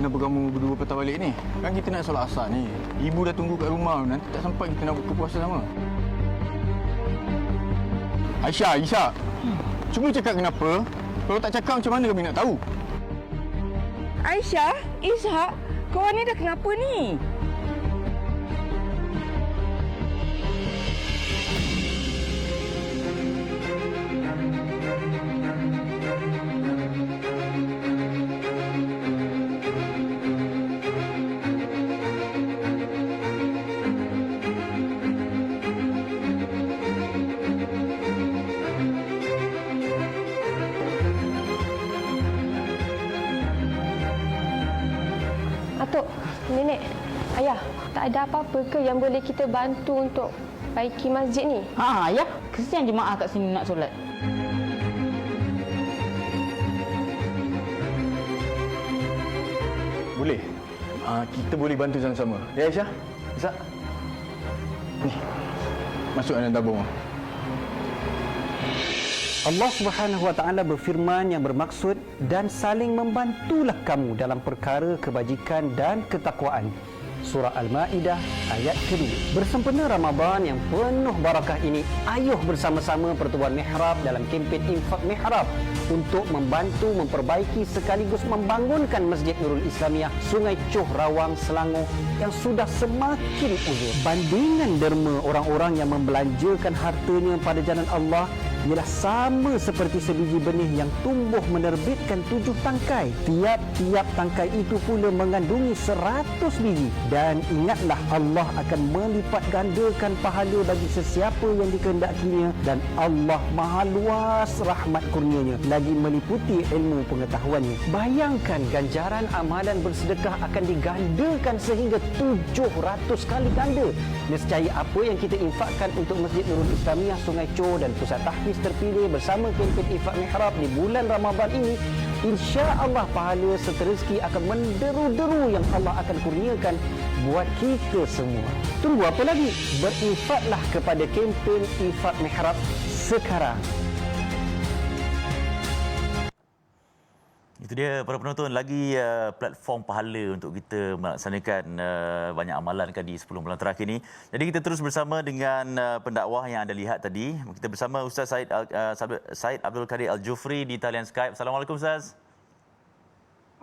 Kenapa kamu berdua patah balik ni? Kan kita nak solat asar ni. Ibu dah tunggu kat rumah. Nanti tak sempat kita nak buka puasa sama. Aisyah. Cuba cakap kenapa. Kalau tak cakap macam mana kami nak tahu? Aisyah, Ishak, korang ni dah kenapa ni? Atuk, nenek, ayah, tak ada apa-apa ke yang boleh kita bantu untuk baiki masjid ni? Ya. Kesian jemaah kat sini nak solat. Boleh. Kita boleh bantu sama-sama. Ya Aisyah? Izzat? Ni. Masuk dalam tabung. Allah Subhanahu Wa Taala berfirman yang bermaksud dan saling membantulah kamu dalam perkara kebajikan dan ketakwaan. Surah Al-Maidah ayat kedua. Bersempena Ramadan yang penuh barakah ini, ayuh bersama-sama Pertubuhan Mihrab dalam kempen Infak Mihrab untuk membantu memperbaiki sekaligus membangunkan Masjid Nurul Islamiah Sungai Choh Rawang, Selangor yang sudah semakin uzur. Bandingan derma orang-orang yang membelanjakan hartanya pada jalan Allah ialah sama seperti sebiji benih yang tumbuh menerbitkan 7 tangkai. Tiap-tiap tangkai itu pula mengandungi 100 biji. Dan ingatlah Allah akan melipat gandakan pahala bagi sesiapa yang dikehendakinya, dan Allah maha luas rahmat kurnianya, lagi meliputi ilmu pengetahuannya. Bayangkan ganjaran amalan bersedekah akan digandakan sehingga 700 kali ganda. Nescaya apa yang kita infakkan untuk Masjid Nurul Islamiah Sungai Choh dan pusat tahfiz terpilih bersama kempen Infak Mihrab di bulan Ramadan ini, insya-Allah pahala serta rezeki akan menderu-deru yang Allah akan kurniakan buat kita semua. Tunggu apa lagi? Berinfaklah kepada kempen Infak Mihrab sekarang. Itu dia para penonton, lagi platform pahala untuk kita melaksanakan banyak amalan kan di 10 bulan terakhir ni. Jadi kita terus bersama dengan pendakwah yang anda lihat tadi. Kita bersama Ustaz Said Abdul Kadir Al-Jufri di talian Skype. Assalamualaikum Ustaz.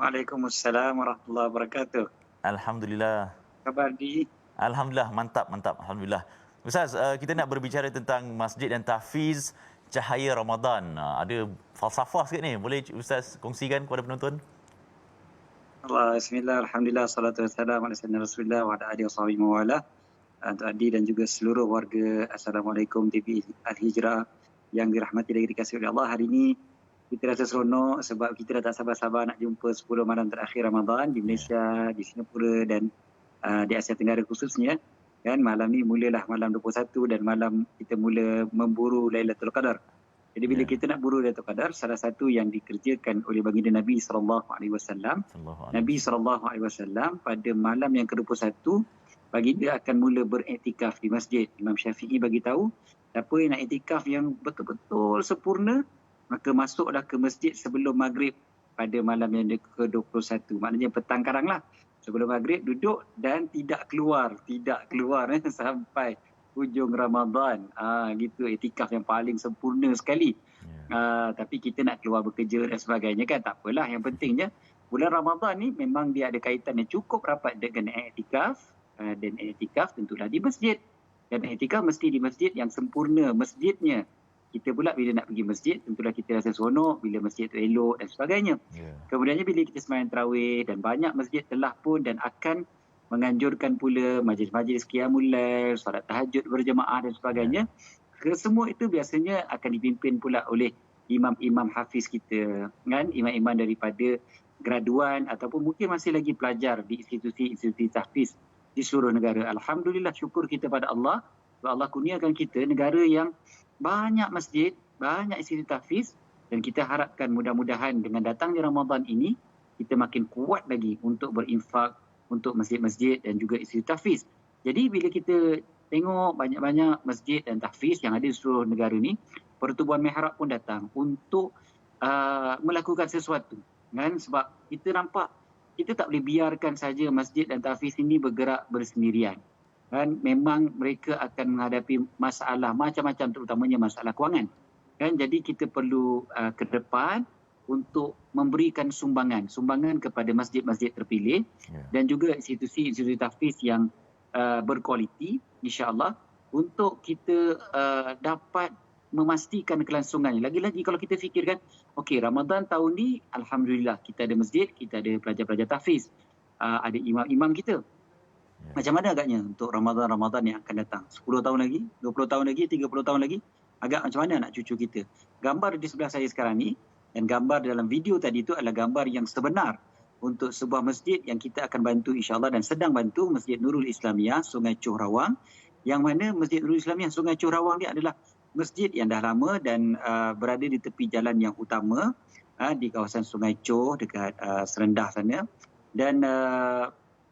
Waalaikumsalam warahmatullahi wabarakatuh. Alhamdulillah. Khabar di? Alhamdulillah, mantap. Alhamdulillah. Ustaz, kita nak berbicara tentang masjid dan tahfiz Cahaya Ramadan. Ada falsafah sikit ni. Boleh Ustaz kongsikan kepada penonton? Bismillah, alhamdulillah, salatu wassalamu ala sayyidina Rasulullah wa ala alihi wa sahbihi wa wala. Untuk Adi dan juga seluruh warga, Assalamualaikum TV Al-Hijrah yang dirahmati dan dikasihi oleh Allah. Hari ini kita rasa seronok sebab kita dah tak sabar-sabar nak jumpa 10 malam terakhir Ramadan di Malaysia, di Singapura dan di Asia Tenggara khususnya. Kan malam ni mulalah malam 21 dan malam kita mula memburu Lailatul Qadar. Jadi bila kita nak buru Lailatul Qadar, salah satu yang dikerjakan oleh baginda Nabi sallallahu alaihi wasallam, Nabi sallallahu alaihi wasallam pada malam yang ke-21 baginda akan mula beriktikaf di masjid. Imam Syafi'i bagi tahu, siapa yang nak iktikaf yang betul-betul sempurna, maka masuklah ke masjid sebelum maghrib pada malam yang ke-21. Maknanya petang karanglah. Sebelum maghrib duduk dan tidak keluar sampai hujung Ramadan. Gitu iktikaf yang paling sempurna sekali. Tapi kita nak keluar bekerja dan sebagainya kan, tak apalah. Yang pentingnya bulan Ramadan ni memang dia ada kaitan yang cukup rapat dengan iktikaf, dan iktikaf tentulah di masjid. Dan iktikaf mesti di masjid yang sempurna masjidnya. Kita pula bila nak pergi masjid, tentulah kita rasa seronok bila masjid itu elok dan sebagainya. Kemudiannya bila kita sembahyang tarawih, dan banyak masjid telah pun dan akan menganjurkan pula majlis-majlis qiyamul lail, solat tahajud berjemaah dan sebagainya. Kesemua itu biasanya akan dipimpin pula oleh imam-imam hafiz kita, kan? Imam-imam daripada graduan ataupun mungkin masih lagi pelajar di institusi-institusi tahfiz di seluruh negara. Alhamdulillah, syukur kita pada Allah. Allah kurniakan kita negara yang banyak masjid, banyak institusi tahfiz, dan kita harapkan mudah-mudahan dengan datangnya Ramadan ini kita makin kuat lagi untuk berinfak untuk masjid-masjid dan juga institusi tahfiz. Jadi bila kita tengok banyak-banyak masjid dan tahfiz yang ada di seluruh negara ni, Pertubuhan Mihrab pun datang untuk melakukan sesuatu, kan? Sebab kita nampak kita tak boleh biarkan saja masjid dan tahfiz ini bergerak bersendirian. Kan memang mereka akan menghadapi masalah macam-macam, terutamanya masalah kewangan. Kan jadi kita perlu ke depan untuk memberikan sumbangan kepada masjid-masjid terpilih dan juga institusi-institusi tahfiz yang berkualiti, insya-Allah, untuk kita dapat memastikan kelangsungannya. Lagi-lagi kalau kita fikirkan, okey, Ramadan tahun ni alhamdulillah kita ada masjid, kita ada pelajar-pelajar tahfiz, ada imam-imam kita. Macam mana agaknya untuk Ramadan yang akan datang? 10 tahun lagi, 20 tahun lagi, 30 tahun lagi, agak macam mana anak cucu kita? Gambar di sebelah saya sekarang ni dan gambar dalam video tadi itu adalah gambar yang sebenar untuk sebuah masjid yang kita akan bantu insya-Allah dan sedang bantu, Masjid Nurul Islamiyah Sungai Choh Rawang, yang mana Masjid Nurul Islamiyah Sungai Choh Rawang ni adalah masjid yang dah lama dan berada di tepi jalan yang utama di kawasan Sungai Choh dekat Serendah sana. Dan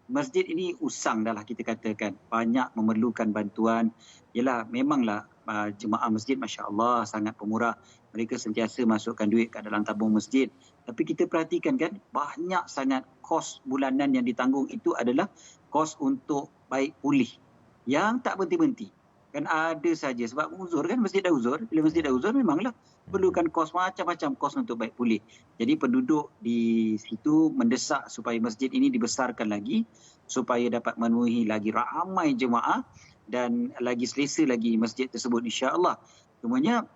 masjid ini usang dah lah kita katakan, banyak memerlukan bantuan. Yalah, memanglah jemaah masjid masya-Allah sangat pemurah. Mereka sentiasa masukkan duit kat dalam tabung masjid. Tapi kita perhatikan kan, banyak sangat kos bulanan yang ditanggung itu adalah kos untuk baik pulih yang tak berhenti-henti. Kan ada saja sebab uzur kan, masjid dah uzur. Bila masjid dah uzur memanglah perlukan kos, macam-macam kos untuk baik pulih. Jadi penduduk di situ mendesak supaya masjid ini dibesarkan lagi supaya dapat memenuhi lagi ramai jemaah dan lagi selesa lagi masjid tersebut insya-Allah. Cumanya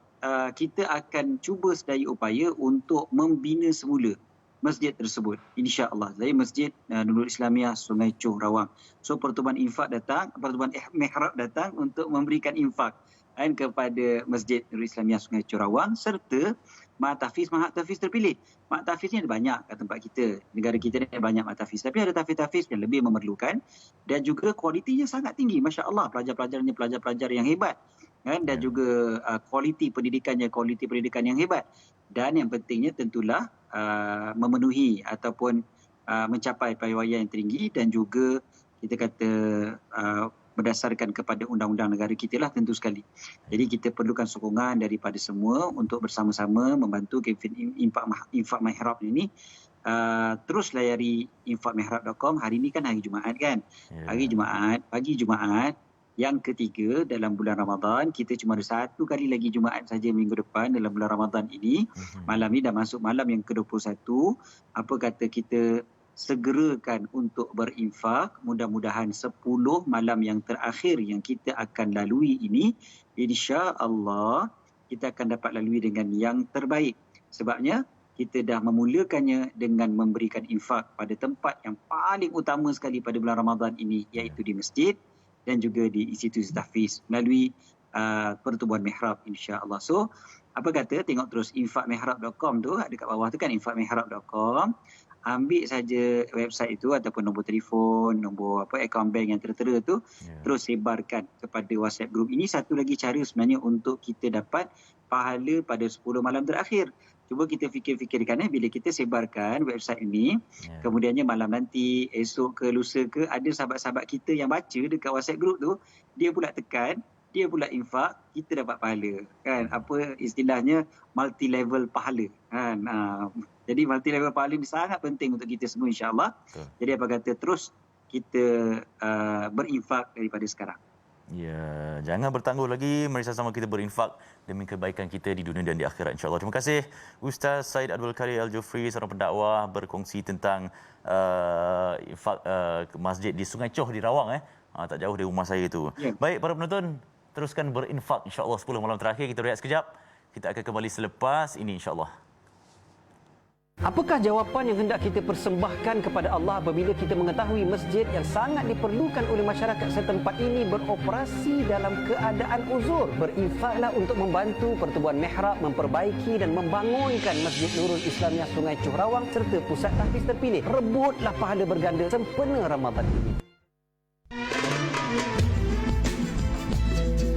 kita akan cuba sedaya upaya untuk membina semula masjid tersebut insya-Allah. Dari Masjid Nurul Islamiyah Sungai Choh Rawang. So pertubuhan mihrab datang untuk memberikan infak kepada Masjid Nurul Islamiyah Sungai Choh Rawang serta mahat tahfiz terpilih. Mahat tahfiz ni ada banyak kat tempat kita. Negara kita ni ada banyak mahat tahfiz. Tapi ada tahfiz-tahfiz yang lebih memerlukan dan juga kualitinya sangat tinggi. Masya-Allah, pelajar-pelajarnya pelajar-pelajar yang hebat. Dan juga kualiti pendidikan yang hebat. Dan yang pentingnya tentulah memenuhi ataupun mencapai payawaian yang tinggi dan juga kita kata berdasarkan kepada undang-undang negara kita lah tentu sekali. Jadi kita perlukan sokongan daripada semua untuk bersama-sama membantu kempen infak mihrab ini. Terus layari infakmihrab.com. Hari ini kan hari Jumaat kan. Hari Jumaat, pagi Jumaat yang ketiga dalam bulan Ramadan. Kita cuma ada satu kali lagi Jumaat saja minggu depan dalam bulan Ramadan ini. Malam ni dah masuk malam yang ke-21. Apa kata kita segerakan untuk berinfak. Mudah-mudahan 10 malam yang terakhir yang kita akan lalui ini, insya-Allah kita akan dapat lalui dengan yang terbaik. Sebabnya kita dah memulakannya dengan memberikan infak pada tempat yang paling utama sekali pada bulan Ramadan ini, iaitu di masjid dan juga di institusi tahfiz melalui pertubuhan mihrab insya-Allah. So, apa kata tengok terus infakmihrab.com tu, ada kat bawah tu kan infakmihrab.com. Ambil saja website itu ataupun nombor telefon, nombor akaun bank yang tertera tu, terus sebarkan kepada WhatsApp group. Ini satu lagi cara sebenarnya untuk kita dapat pahala pada 10 malam terakhir. Cuba kita fikir-fikirkan bila kita sebarkan website ini, kemudiannya malam nanti, esok ke, lusa ke, ada sahabat-sahabat kita yang baca dekat WhatsApp group tu, dia pula tekan, dia pula infak, kita dapat pahala. Kan? Apa istilahnya multi-level pahala. Kan? Jadi multi-level pahala ini sangat penting untuk kita semua insya-Allah. Jadi apa kata terus kita berinfak daripada sekarang. Ya, jangan bertangguh lagi, mari sama kita berinfak demi kebaikan kita di dunia dan di akhirat insya-Allah. Terima kasih Ustaz Said Abdul Kadir Al-Jufri, seorang pendakwah, berkongsi tentang infak masjid di Sungai Choh di Rawang tak jauh dari rumah saya tu. Baik para penonton, teruskan berinfak insya-Allah 10 malam terakhir. Kita rehat sekejap. Kita akan kembali selepas ini insya-Allah. Apakah jawapan yang hendak kita persembahkan kepada Allah apabila kita mengetahui masjid yang sangat diperlukan oleh masyarakat setempat ini beroperasi dalam keadaan uzur? Berinfaklah untuk membantu pertubuhan mihrab memperbaiki dan membangunkan Masjid Nurul Islamiyah Sungai Choh Rawang serta pusat tahfiz terpilih. Rebutlah pahala berganda sempena Ramadan ini.